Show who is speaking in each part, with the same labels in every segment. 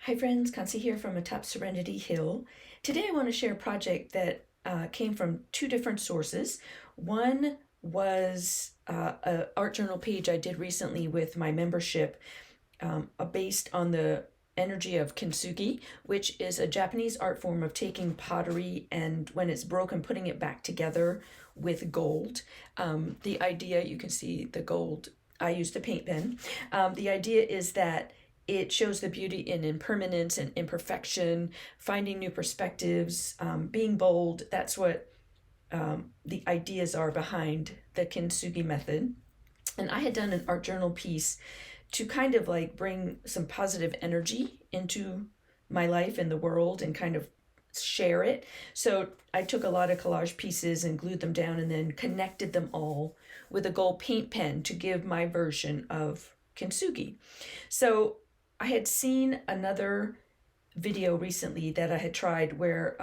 Speaker 1: Hi friends, Kansi here from atop Serenity Hill. Today I want to share a project that came from two different sources. One was an art journal page I did recently with my membership based on the energy of Kintsugi, which is a Japanese art form of taking pottery and when it's broken, putting it back together with gold. The idea, you can see the gold, I used the paint pen. The idea is that it shows the beauty in impermanence and imperfection, finding new perspectives, being bold. That's what the ideas are behind the Kintsugi method. And I had done an art journal piece to kind of like bring some positive energy into my life and the world and kind of share it. So I took a lot of collage pieces and glued them down and then connected them all with a gold paint pen to give my version of Kintsugi. So I had seen another video recently that I had tried where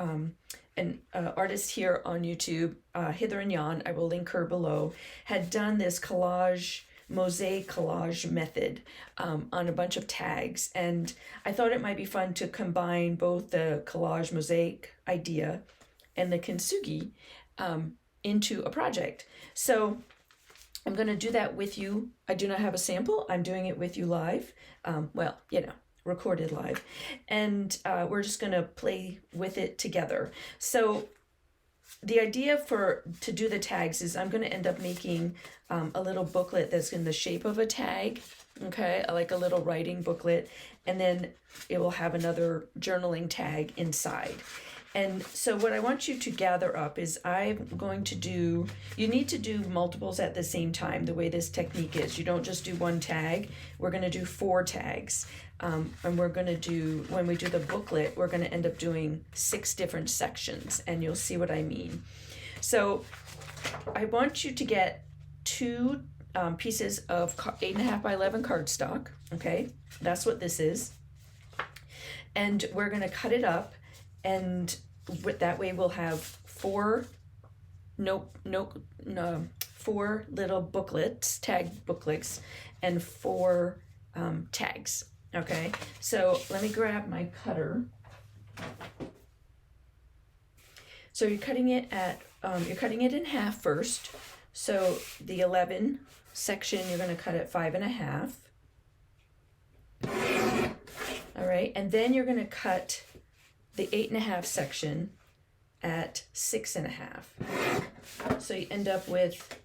Speaker 1: an artist here on YouTube, Hither and Yon, I will link her below, had done this collage, mosaic collage method on a bunch of tags. And I thought it might be fun to combine both the collage mosaic idea and the Kintsugi into a project. So I'm going to do that with you. I do not have a sample. I'm doing it with you live. Well, recorded live. And we're just going to play with it together. So the idea to do the tags is I'm going to end up making a little booklet that's in the shape of a tag. Okay, like a little writing booklet. And then it will have another journaling tag inside. And so what I want you to gather up is you need to do multiples at the same time, the way this technique is. You don't just do one tag. We're going to do 4 tags. And when we do the booklet, we're going to end up doing 6 different sections, and you'll see what I mean. So I want you to get 2 pieces of 8.5 by 11 cardstock. Okay, that's what this is. And we're going to cut it up. And that way we'll have 4 little booklets, tag booklets, and 4 tags. Okay, so let me grab my cutter. So you're cutting it in half first. So the 11 section you're going to cut at 5.5. All right, and then you're going to cut the 8.5 section at 6.5. So you end up with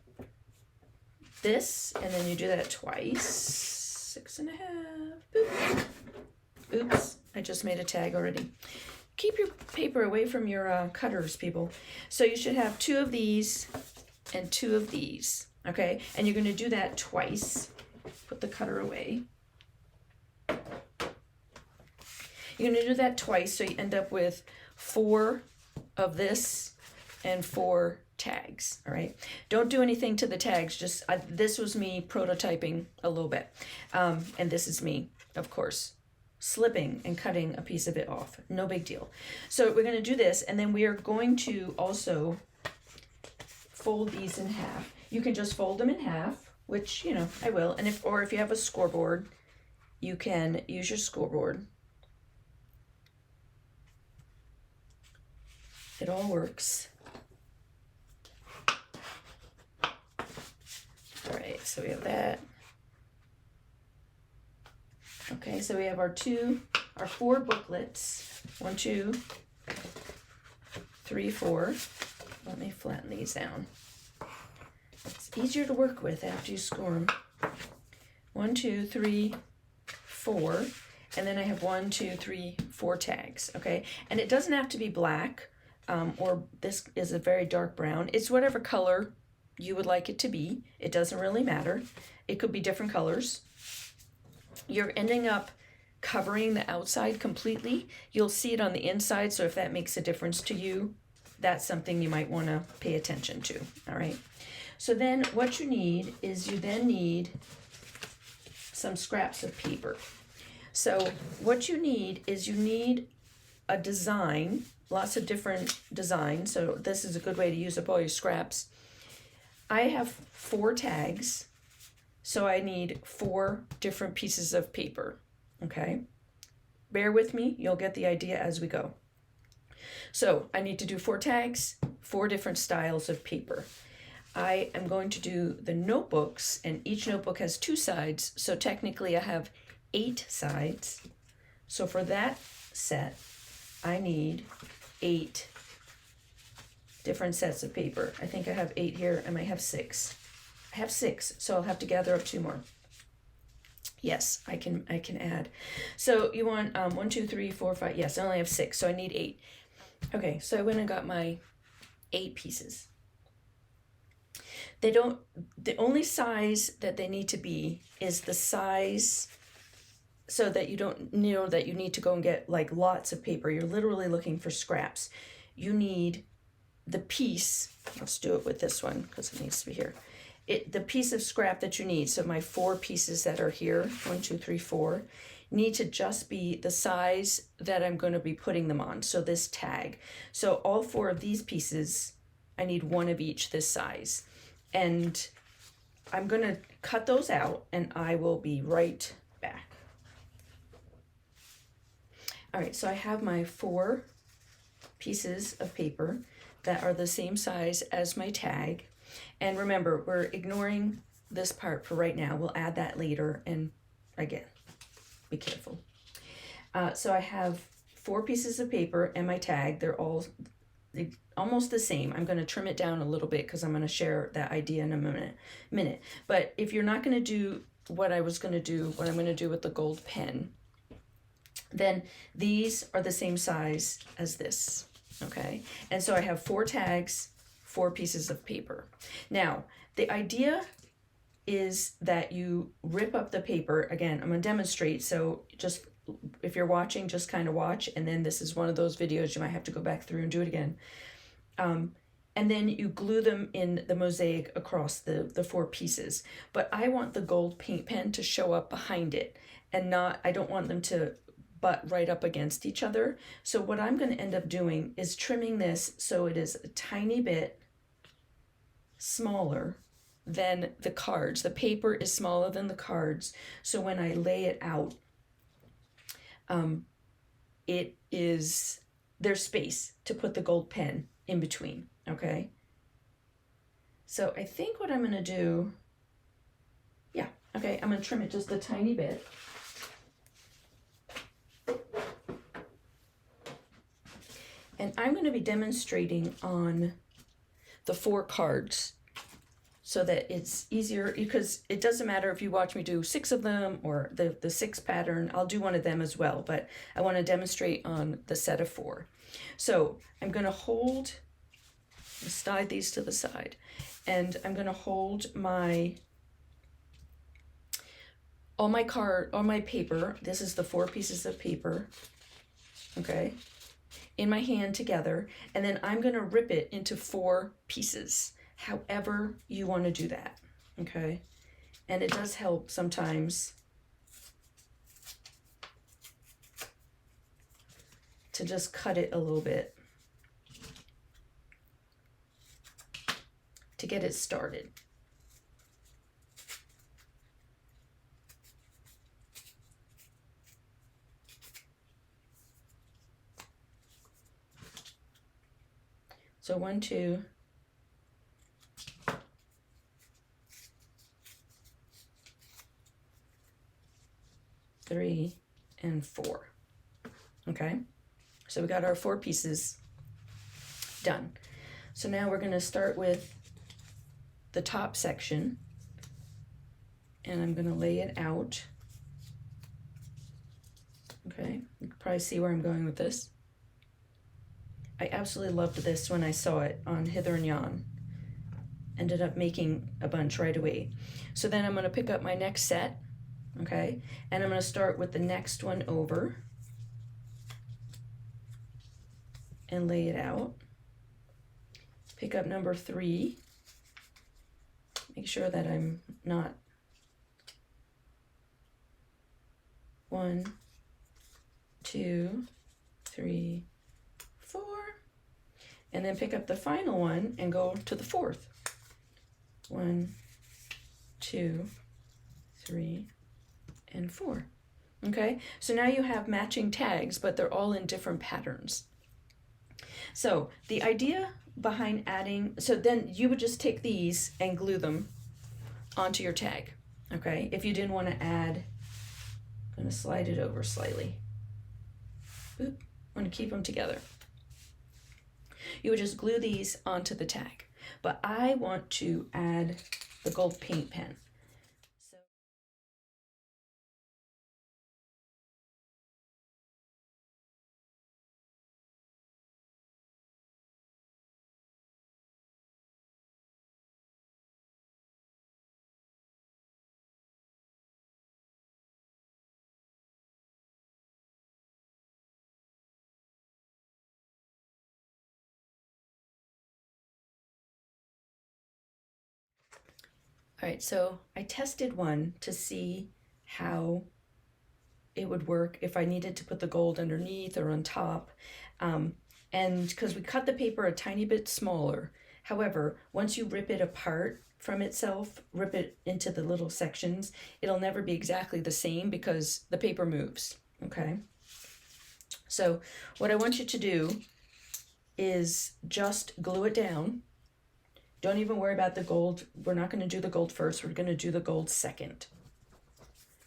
Speaker 1: this, and then you do that twice. 6.5. Boop. Oops, I just made a tag already. Keep your paper away from your cutters, people. So you should have 2 of these and 2 of these, okay? And you're going to do that twice. Put the cutter away. You're going to do that twice, so you end up with 4 of this and 4 tags, all right? Don't do anything to the tags, just this was me prototyping a little bit. And this is me, of course, slipping and cutting a piece of it off. No big deal. So we're going to do this, and then we are going to also fold these in half. You can just fold them in half, which, I will. And if you have a scoreboard, you can use your scoreboard. It all works. All right, so we have that. Okay, so we have our 4 booklets. 1, 2, 3, 4. Let me flatten these down. It's easier to work with after you score them. 1, 2, 3, 4. And then I have 1, 2, 3, 4 tags, okay? And it doesn't have to be black. Or this is a very dark brown. It's whatever color you would like it to be. It doesn't really matter. It could be different colors. You're ending up covering the outside completely. You'll see it on the inside, so if that makes a difference to you, that's something you might want to pay attention to, all right? So then what you need is you some scraps of paper. So what you need is a design, lots of different designs. So this is a good way to use up all your scraps. I have 4 tags, so I need 4 different pieces of paper, okay? bear with me, you'll get the idea as we go. So I need to do 4 tags, 4 different styles of paper. I am going to do the notebooks, and each notebook has 2 sides, so technically I have 8 sides. So for that set, I need 8 different sets of paper. I think I have 8 here. I might have 6. I have 6, so I'll have to gather up 2 more. Yes, I can add. So you want 1, 2, 3, 4, 5. Yes, I only have 6, so I need 8. Okay, so I went and got my 8 pieces. The only size that they need to be is the size so that you don't know that you need to go and get like lots of paper. You're literally looking for scraps. You need the piece, let's do it with this one because it needs to be here. The piece of scrap that you need, so my 4 pieces that are here, 1, 2, 3, 4, need to just be the size that I'm going to be putting them on. So this tag. So all 4 of these pieces, I need 1 of each this size. And I'm going to cut those out and I will be right back. All right, so I have my 4 pieces of paper that are the same size as my tag. And remember, we're ignoring this part for right now. We'll add that later, and again, be careful. So I have 4 pieces of paper and my tag. They're almost the same. I'm going to trim it down a little bit because I'm going to share that idea in a minute. But if you're not going to do what I'm going to do with the gold pen, then these are the same size as this, okay? And so I have 4 tags, 4 pieces of paper. Now, the idea is that you rip up the paper. Again, I'm going to demonstrate, so just if you're watching, just kind of watch, and then this is one of those videos you might have to go back through and do it again. And then you glue them in the mosaic across the 4 pieces. But I want the gold paint pen to show up behind it, and I don't want them to butt right up against each other. So what I'm going to end up doing is trimming this so it is a tiny bit smaller than the cards. The paper is smaller than the cards. So when I lay it out, there's space to put the gold pen in between, okay? So I think what I'm going to do, I'm going to trim it just a tiny bit. And I'm going to be demonstrating on the 4 cards so that it's easier, because it doesn't matter if you watch me do 6 of them or the 6 pattern. I'll do one of them as well, but I want to demonstrate on the set of 4. So I'm going to slide these to the side, and I'm going to hold all my paper. This is the 4 pieces of paper, okay, in my hand together, and then I'm going to rip it into 4 pieces, however you want to do that, okay? And it does help sometimes to just cut it a little bit to get it started. So 1, 2, 3, and 4. Okay, so we got our 4 pieces done. So now we're going to start with the top section, and I'm going to lay it out. Okay, you can probably see where I'm going with this. I absolutely loved this when I saw it on Hither and Yon. Ended up making a bunch right away. So then I'm going to pick up my next set, okay, and I'm going to start with the next one over and lay it out. Pick up number 3. Make sure that I'm not 1, 2, 3, 4, and then pick up the final one and go to the 4th. 1, 2, 3, and 4. Okay, so now you have matching tags, but they're all in different patterns. So the idea behind adding, so then you would just take these and glue them onto your tag. Okay, if you didn't want to add, I'm going to slide it over slightly. Oop, I'm going to keep them together. You would just glue these onto the tag. But I want to add the gold paint pen. So all right, so I tested one to see how it would work if I needed to put the gold underneath or on top. And because we cut the paper a tiny bit smaller. However, once you rip it apart from itself, rip it into the little sections, it'll never be exactly the same because the paper moves, okay? So what I want you to do is just glue it down. Don't even worry about the gold. We're not going to do the gold first. We're going to do the gold second.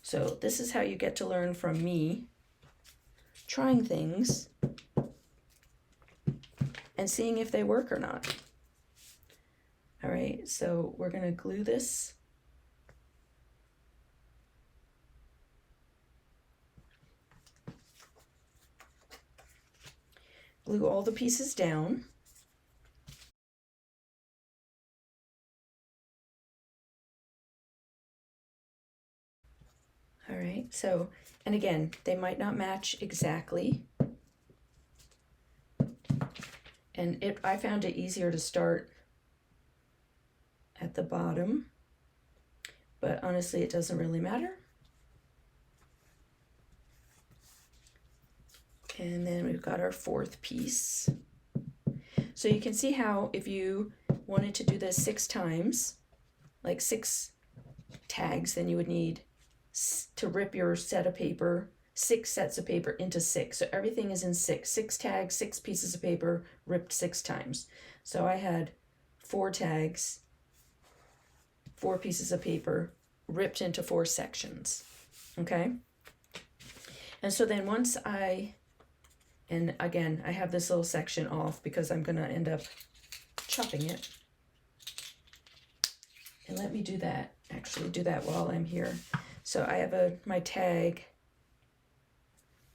Speaker 1: So this is how you get to learn from me trying things and seeing if they work or not. All right, so we're going to glue this. Glue all the pieces down. All right, so, and again, they might not match exactly. And I found it easier to start at the bottom, but honestly, it doesn't really matter. And then we've got our fourth piece. So you can see how if you wanted to do this 6 times, like 6 tags, then you would need to rip your set of paper, 6 sets of paper into 6. So everything is in 6 tags, 6 pieces of paper, ripped 6 times. So I had 4 tags, 4 pieces of paper, ripped into 4 sections, okay? And so then once and again, I have this little section off because I'm gonna end up chopping it. And let me do that, actually do that while I'm here. So I have my tag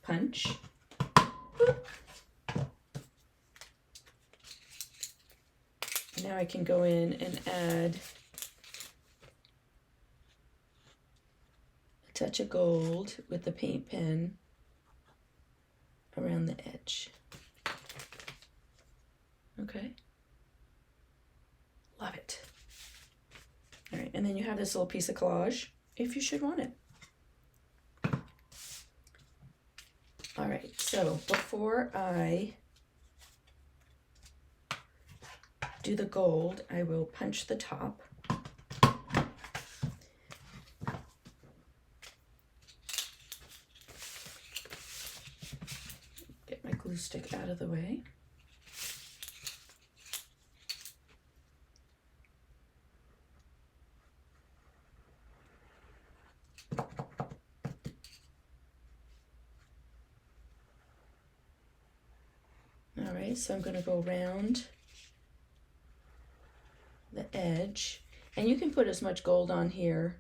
Speaker 1: punch. Now I can go in and add a touch of gold with the paint pen around the edge. Okay. Love it. All right, and then you have this little piece of collage if you should want it. All right, so before I do the gold, I will punch the top. Get my glue stick out of the way. All right, so I'm going to go around the edge, and you can put as much gold on here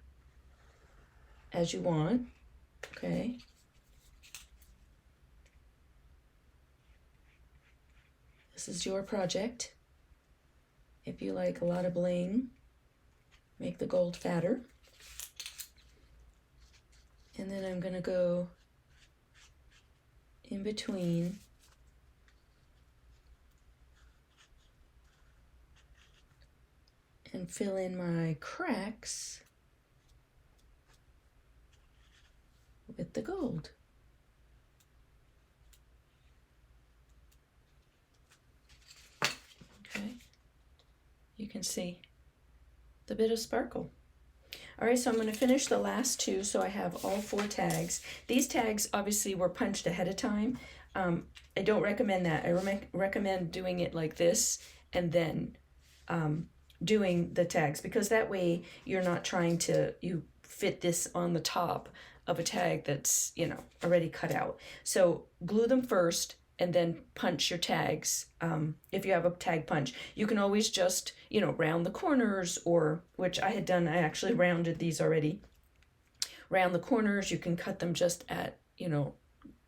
Speaker 1: as you want, okay? This is your project. If you like a lot of bling, make the gold fatter. And then I'm going to go in between and fill in my cracks with the gold. Okay, you can see the bit of sparkle. All right, so I'm going to finish the last two, so I have all 4 tags. These tags obviously were punched ahead of time. I don't recommend that. I recommend doing it like this and then doing the tags, because that way you're not trying to, you fit this on the top of a tag that's, you know, already cut out. So glue them first and then punch your tags. If you have a tag punch, you can always just, you know, round the corners, or, which I had done, I actually rounded these already. Round the corners, you can cut them just at, you know,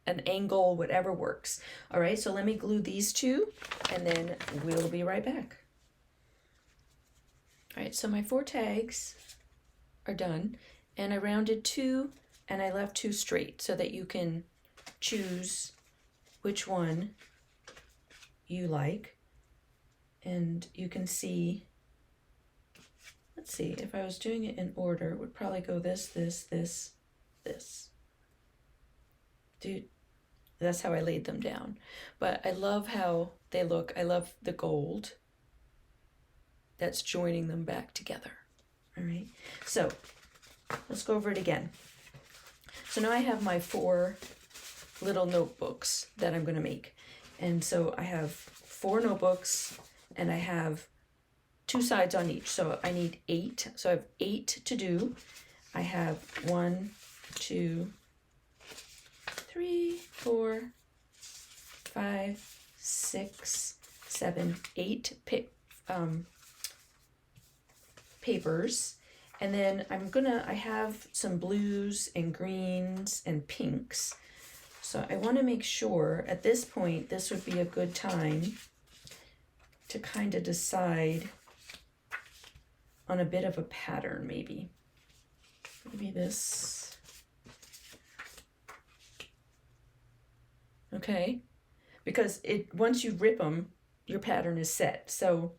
Speaker 1: an angle, whatever works. All right, so let me glue these 2 and then we'll be right back. All right, so my 4 tags are done, and I rounded 2 and I left 2 straight so that you can choose which one you like. And you can see, let's see, if I was doing it in order, it would probably go this, this, this, this. Dude, that's how I laid them down. But I love how they look. I love the gold that's joining them back together. All right, so let's go over it again. So now I have my 4 little notebooks that I'm going to make. And so I have 4 notebooks and I have 2 sides on each. So I need 8. So I have 8 to do. I have 1, 2, 3, 4, 5, 6, 7, 8 papers. And then I have some blues and greens and pinks. So I want to make sure at this point, this would be a good time to kind of decide on a bit of a pattern, maybe. Maybe this. Okay, because once you rip them, your pattern is set. So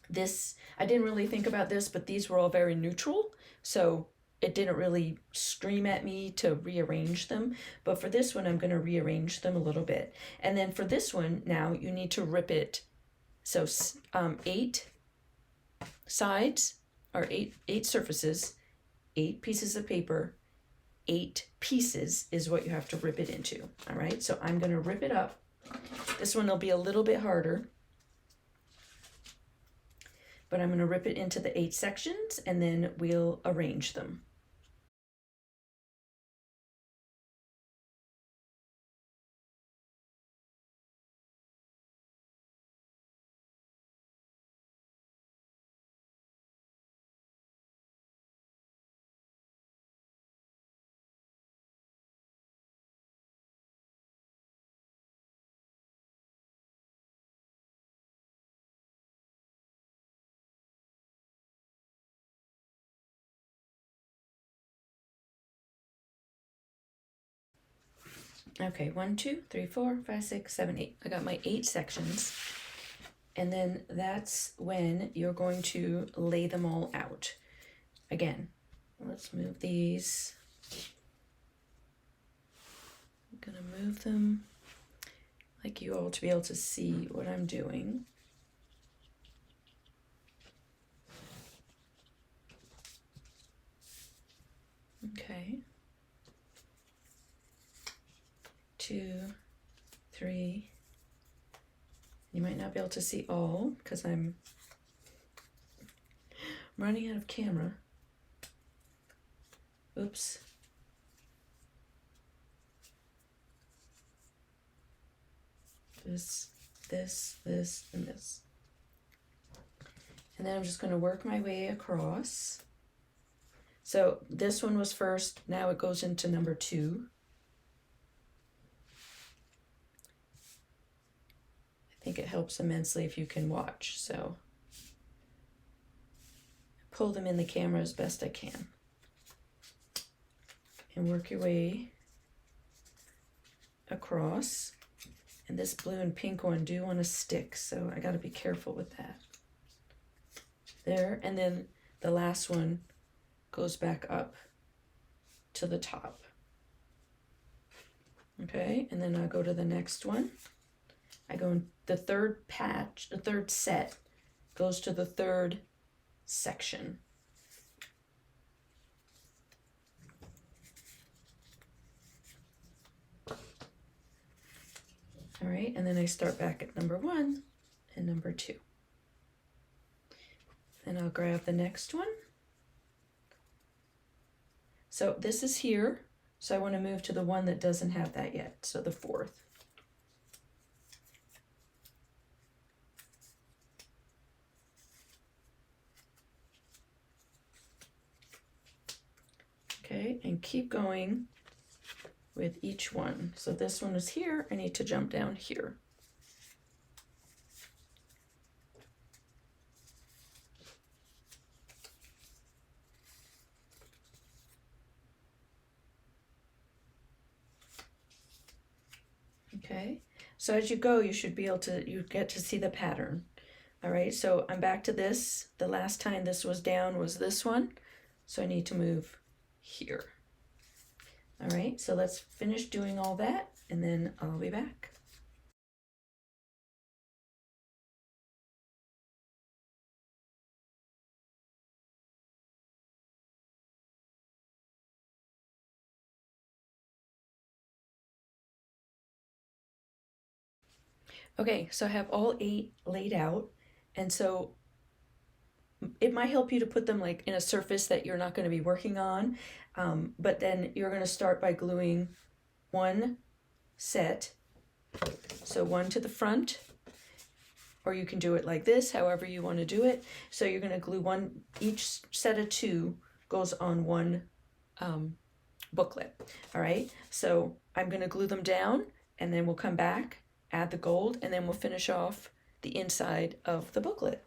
Speaker 1: this, I didn't really think about this, but these were all very neutral, so it didn't really scream at me to rearrange them. But for this one, I'm going to rearrange them a little bit. And then for this one, now you need to rip it. So 8 sides, or 8 surfaces, 8 pieces of paper, 8 pieces is what you have to rip it into. All right, so I'm going to rip it up. This one will be a little bit harder, but I'm going to rip it into the 8 sections and then we'll arrange them. Okay, 1, 2, 3, 4, 5, 6, 7, 8. I got my 8 sections. And then that's when you're going to lay them all out. Again, let's move these. I'm gonna move them like you all to be able to see what I'm doing. Okay. 2, 3. You might not be able to see all because I'm running out of camera. Oops. This, and this. And then I'm just going to work my way across. So this one was first, now it goes into number 2. I think it helps immensely if you can watch, so pull them in the camera as best I can. And work your way across. And this blue and pink one do want to stick, so I got to be careful with that. There, and then the last one goes back up to the top. Okay, and then I'll go to the next one. I go in the third patch, the third set goes to the third section. All right, and then I start back at number 1 and number 2. And I'll grab the next one. So this is here, so I want to move to the one that doesn't have that yet, so the 4th. Okay, and keep going with each one. So this one is here, I need to jump down here. Okay, so as you go, you should be able to, you get to see the pattern. All right, so I'm back to this. The last time this was down was this one, so I need to move here. All right, so let's finish doing all that, and then I'll be back. Okay, so I have all 8 laid out, and so it might help you to put them like in a surface that you're not going to be working on, but then you're going to start by gluing one set, so one to the front, or you can do it like this, however you want to do it. So you're going to glue one, each set of 2 goes on one booklet. All right, so I'm going to glue them down, and then we'll come back, add the gold, and then we'll finish off the inside of the booklet.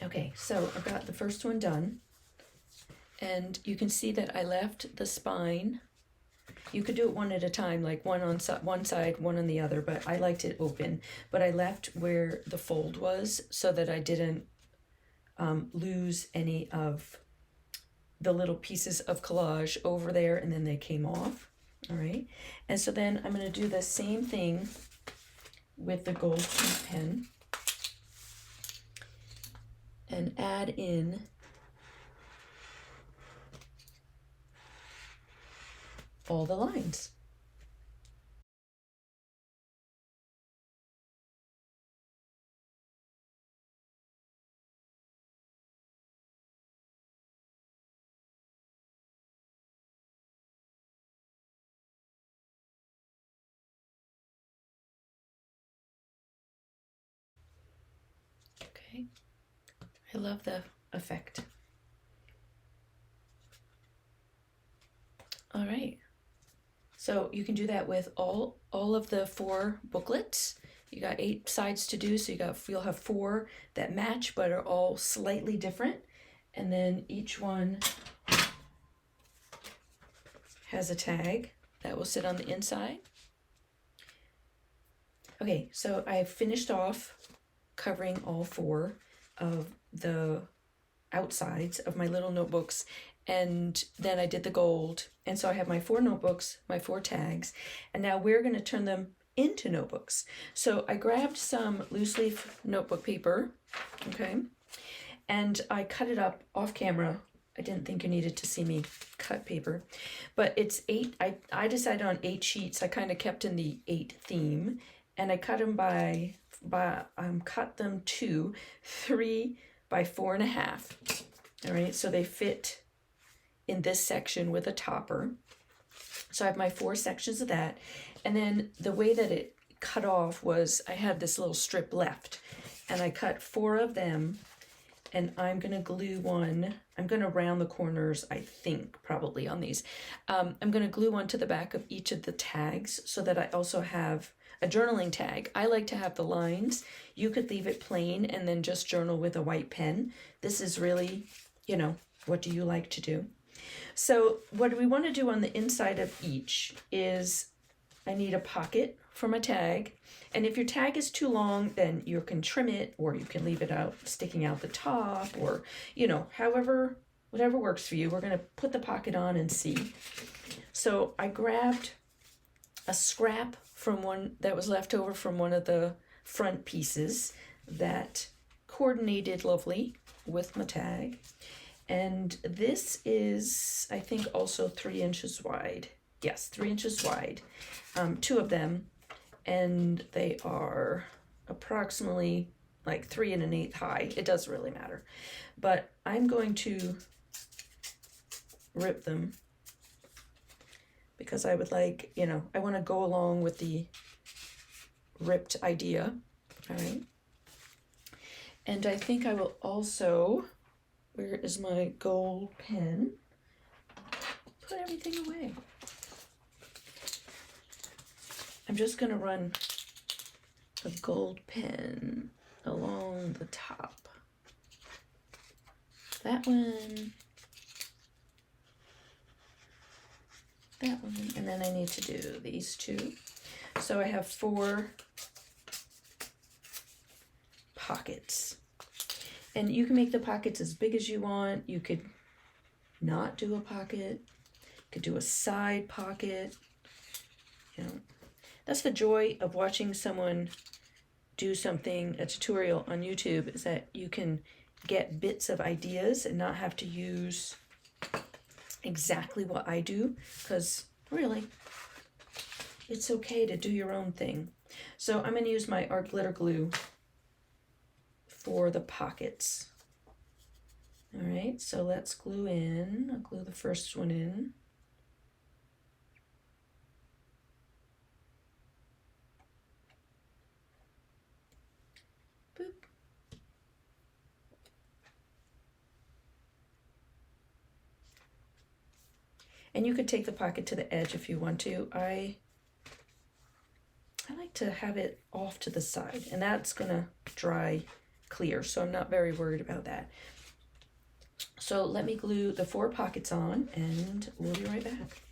Speaker 1: Okay, so I've got the first one done, and you can see that I left the spine. You could do it one at a time, like one on one side, one on the other, but I liked it open. But I left where the fold was so that I didn't lose any of the little pieces of collage over there, and then they came off. All right, and so then I'm going to do the same thing with the gold paint pen and add in all the lines. Okay, I love the effect. All right, so you can do that with all of the 4 booklets. You got 8 sides to do, so you'll have 4 that match but are all slightly different, and then each one has a tag that will sit on the inside. Okay, so I've finished off covering all 4 of the outsides of my little notebooks, and then I did the gold, and so I have my 4 notebooks, my 4 tags, and now we're going to turn them into notebooks. So I grabbed some loose leaf notebook paper, okay, and I cut it up off camera. I didn't think you needed to see me cut paper, but it's 8, I decided on 8 sheets. I kind of kept in the 8 theme, and I cut them by cut them to 3 by 4.5. All right, so they fit in this section with a topper. So I have my 4 sections of that. And then the way that it cut off was I had this little strip left, and I cut 4 of them, and I'm going to glue one. I'm going to round the corners, I think, probably on these. I'm going to glue one to the back of each of the tags so that I also have a journaling tag. I like to have the lines. You could leave it plain and then just journal with a white pen. This is really, you know, what do you like to do? So what we want to do on the inside of each is I need a pocket for my tag. And if your tag is too long, then you can trim it, or you can leave it out, sticking out the top, or, you know, whatever works for you. We're going to put the pocket on and see. So I grabbed a scrap from one that was left over from one of the front pieces that coordinated lovely with my tag. And this is, I think, also 3 inches wide. Yes, 3 inches wide. 2 of them. And they are approximately like 3 1/8 high. It doesn't really matter. But I'm going to rip them because I would like, you know, I want to go along with the ripped idea. All right. And I think I will also, where is my gold pen? Put everything away. I'm just going to run a gold pen along the top. That one. That one. And then I need to do these 2. So I have 4 pockets. And you can make the pockets as big as you want. You could not do a pocket. You could do a side pocket. You know. That's the joy of watching someone do something, a tutorial on YouTube, is that you can get bits of ideas and not have to use exactly what I do, because really, it's okay to do your own thing. So I'm going to use my art glitter glue for the pockets. All right, so let's glue in. I'll glue the first one in. And you could take the pocket to the edge if you want to. I like to have it off to the side, and that's gonna dry clear, so I'm not very worried about that. So let me glue the 4 pockets on, and we'll be right back.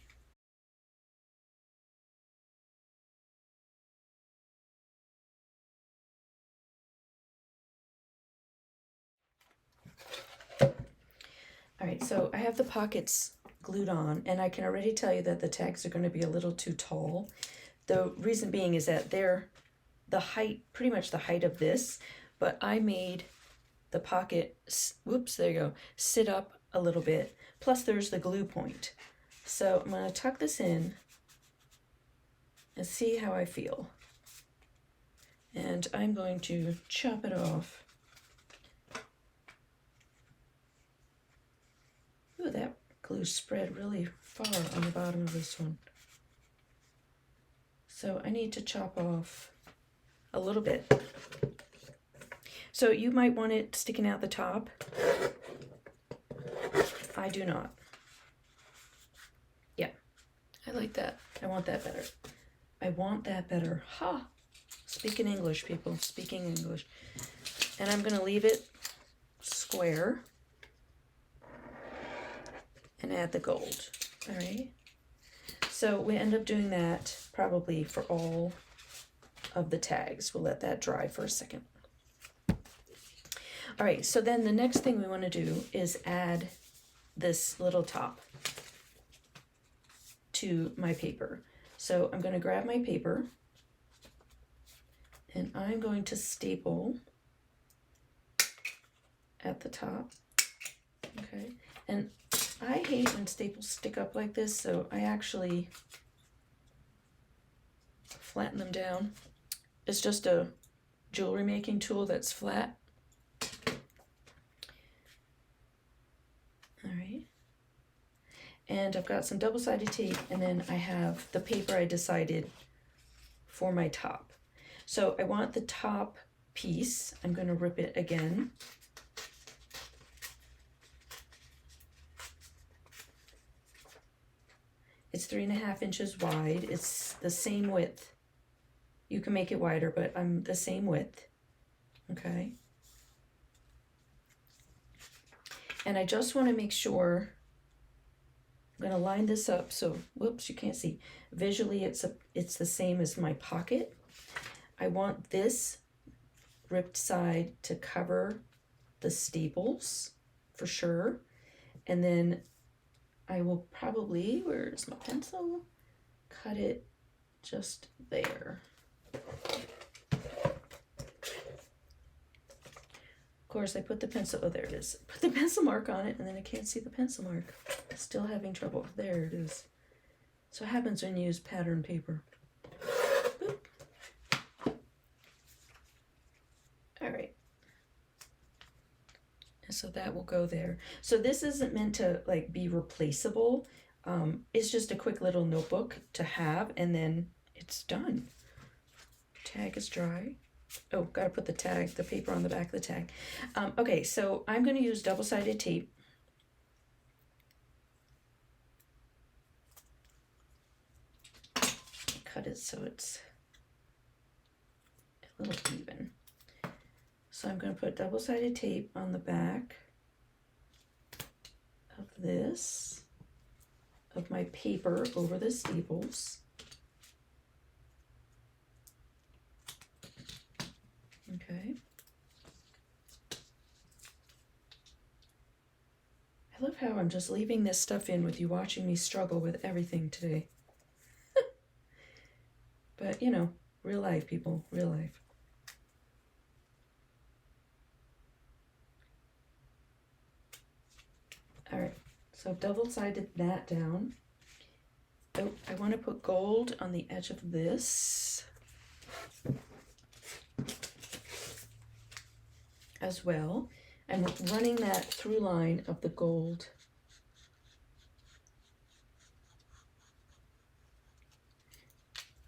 Speaker 1: All right, so I have the pockets glued on, and I can already tell you that the tags are going to be a little too tall. The reason being is that they're the height, pretty much the height of this, but I made the pocket, whoops, there you go, sit up a little bit. Plus there's the glue point. So I'm going to tuck this in and see how I feel. And I'm going to chop it off. Ooh, that glue spread really far on the bottom of this one. So I need to chop off a little bit. So you might want it sticking out the top. I do not. Yeah, I like that. I want that better. I want that better. Ha! Speaking English, people. Speaking English. And I'm going to leave it square and add the gold. All right. So we end up doing that probably for all of the tags. We'll let that dry for a second. All right, so then the next thing we want to do is add this little top to my paper. So I'm going to grab my paper and I'm going to staple at the top. Okay, and I hate when staples stick up like this, so I actually flatten them down. It's just a jewelry making tool that's flat. All right. And I've got some double-sided tape, and then I have the paper I decided for my top. So I want the top piece, I'm going to rip it again. It's 3.5 inches wide. It's the same width. You can make it wider, but I'm the same width. Okay. And I just want to make sure, I'm going to line this up so, whoops, you can't see. Visually, it's the same as my pocket. I want this ripped side to cover the staples for sure. And then I will probably, where's my pencil? Cut it just there. Of course, I put the pencil, oh, there it is. Put the pencil mark on it, and then I can't see the pencil mark. Still having trouble. There it is. So it happens when you use pattern paper. Boop. All right. And so that will go there. So this isn't meant to like be replaceable. It's just a quick little notebook to have, and then it's done. Tag is dry. Oh, gotta put the tag, the paper on the back of the tag. Okay, so I'm gonna use double-sided tape. Cut it so it's a little even. So I'm gonna put double-sided tape on the back of this, of my paper over the staples. Okay. I love how I'm just leaving this stuff in with you watching me struggle with everything today. But, you know, real life, people, real life. All right, so double-sided that down. Oh, I want to put gold on the edge of this as well. I'm running that through line of the gold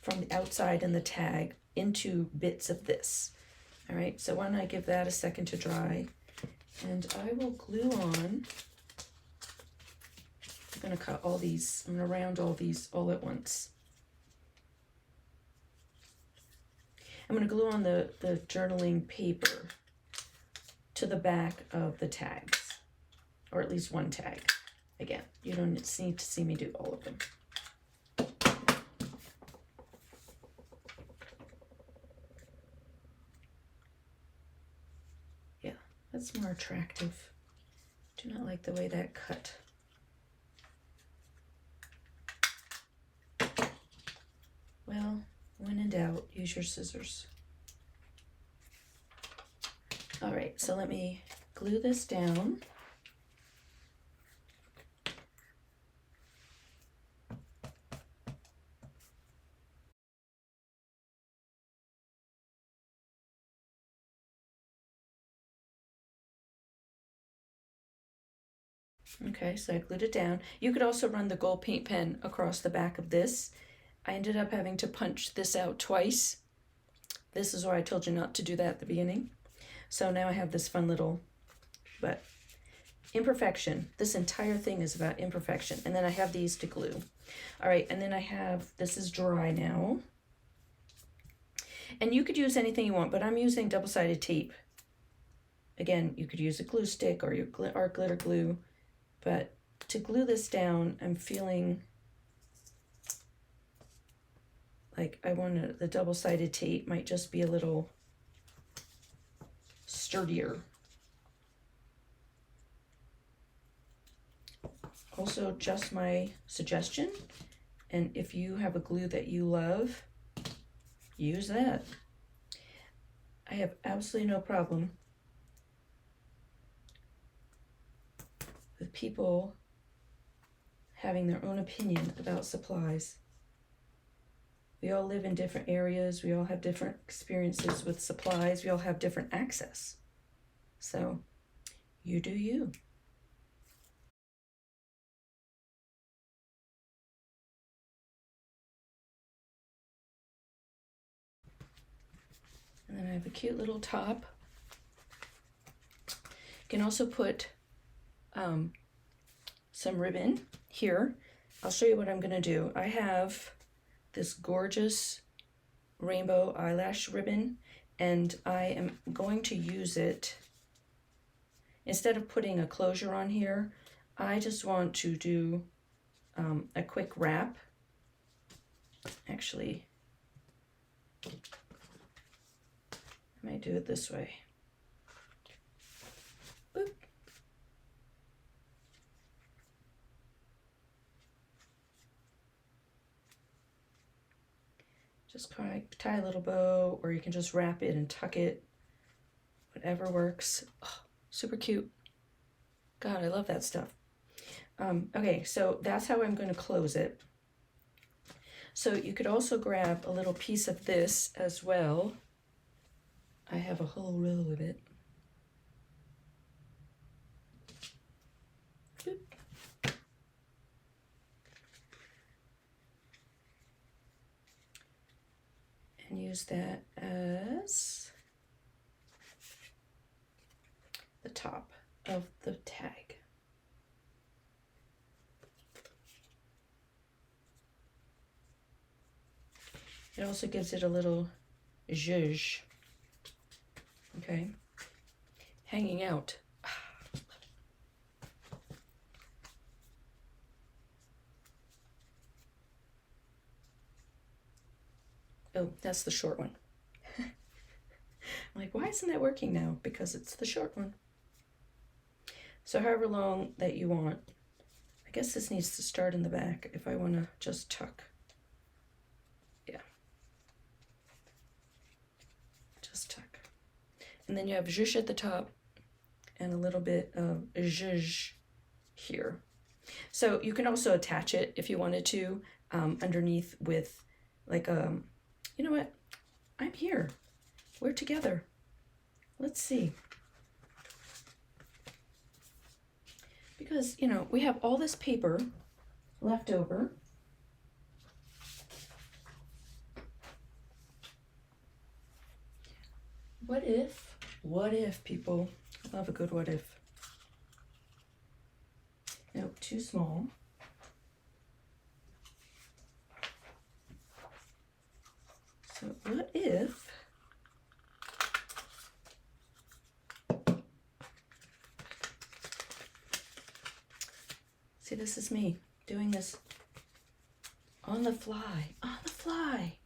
Speaker 1: from the outside and the tag into bits of this. All right, so why don't I give that a second to dry, and I will glue on. I'm going to cut all these, I'm going to round all these all at once. I'm going to glue on the journaling paper to the back of the tags, or at least one tag. Again, you don't need to see me do all of them. Yeah, that's more attractive. Do not like the way that cut. Well, when in doubt, use your scissors. All right, so let me glue this down. Okay, so I glued it down. You could also run the gold paint pen across the back of this. I ended up having to punch this out twice. This is why I told you not to do that at the beginning. So now I have this fun little, but imperfection. This entire thing is about imperfection. And then I have these to glue. All right, and then I have, this is dry now. And you could use anything you want, but I'm using double-sided tape. Again, you could use a glue stick or your art glitter glue, but to glue this down, I'm feeling like I want the double-sided tape might just be a little sturdier. Also, just my suggestion, and if you have a glue that you love, use that. I have absolutely no problem with people having their own opinion about supplies. We all live in different areas. We all have different experiences with supplies. We all have different access. So you do you. And then I have a cute little top. You can also put some ribbon here. I'll show you what I'm gonna do. I have this gorgeous rainbow eyelash ribbon, and I am going to use it. Instead of putting a closure on here, I just want to do a quick wrap. Actually, I might do it this way. Boop. Just kind of tie a little bow, or you can just wrap it and tuck it. Whatever works. Oh, super cute. God, I love that stuff. Okay, so that's how I'm going to close it. So you could also grab a little piece of this as well. I have a whole roll of it. Boop. And use that as the top of the tag. It also gives it a little zhuzh. Okay, hanging out. Oh, that's the short one. I'm like, why isn't that working now? Because it's the short one. So however long that you want. I guess this needs to start in the back if I want to just tuck. Yeah. Just tuck. And then you have zhuzh at the top and a little bit of zhuzh here. So you can also attach it if you wanted to underneath with like you know what? I'm here. We're together. Let's see. Because, you know, we have all this paper left over. What if, people? I love a good what if. Nope, too small. So what if see, this is me doing this on the fly, on the fly.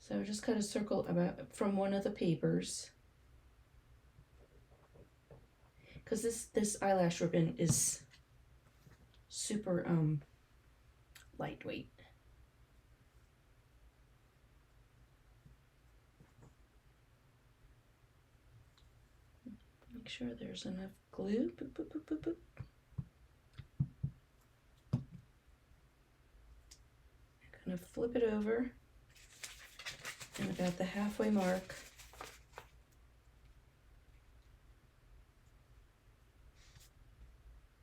Speaker 1: So just cut a circle about from one of the papers, because this eyelash ribbon is super lightweight. Make sure there's enough glue. Boop, boop, boop, boop, boop. I'm gonna flip it over and about the halfway mark.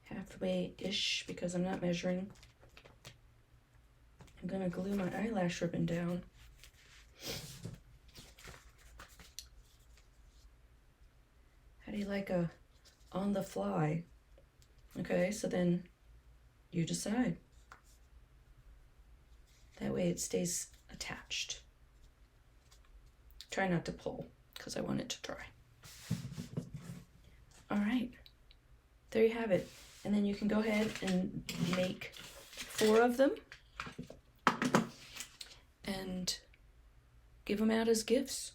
Speaker 1: Halfway-ish, because I'm not measuring. I'm gonna glue my eyelash ribbon down. How do you like a on the fly? Okay, so then you decide. That way it stays attached. Try not to pull, because I want it to dry. All right, there you have it. And then you can go ahead and make 4 of them and give them out as gifts,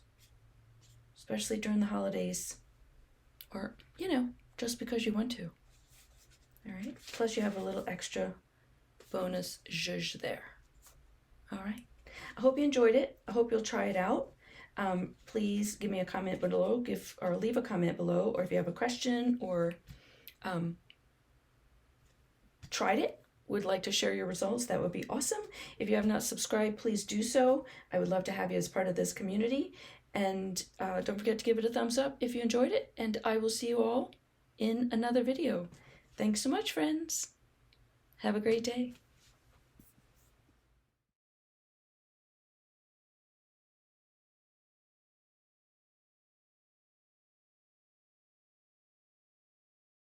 Speaker 1: especially during the holidays, or, you know, just because you want to. All right, plus you have a little extra bonus zhuzh there. All right, I hope you enjoyed it. I hope you'll try it out. Please give me a comment below, leave a comment below, or if you have a question or tried it, would like to share your results, that would be awesome. If you have not subscribed, please do so. I would love to have you as part of this community. And don't forget to give it a thumbs up if you enjoyed it, and I will see you all in another video. Thanks so much, friends. Have a great day.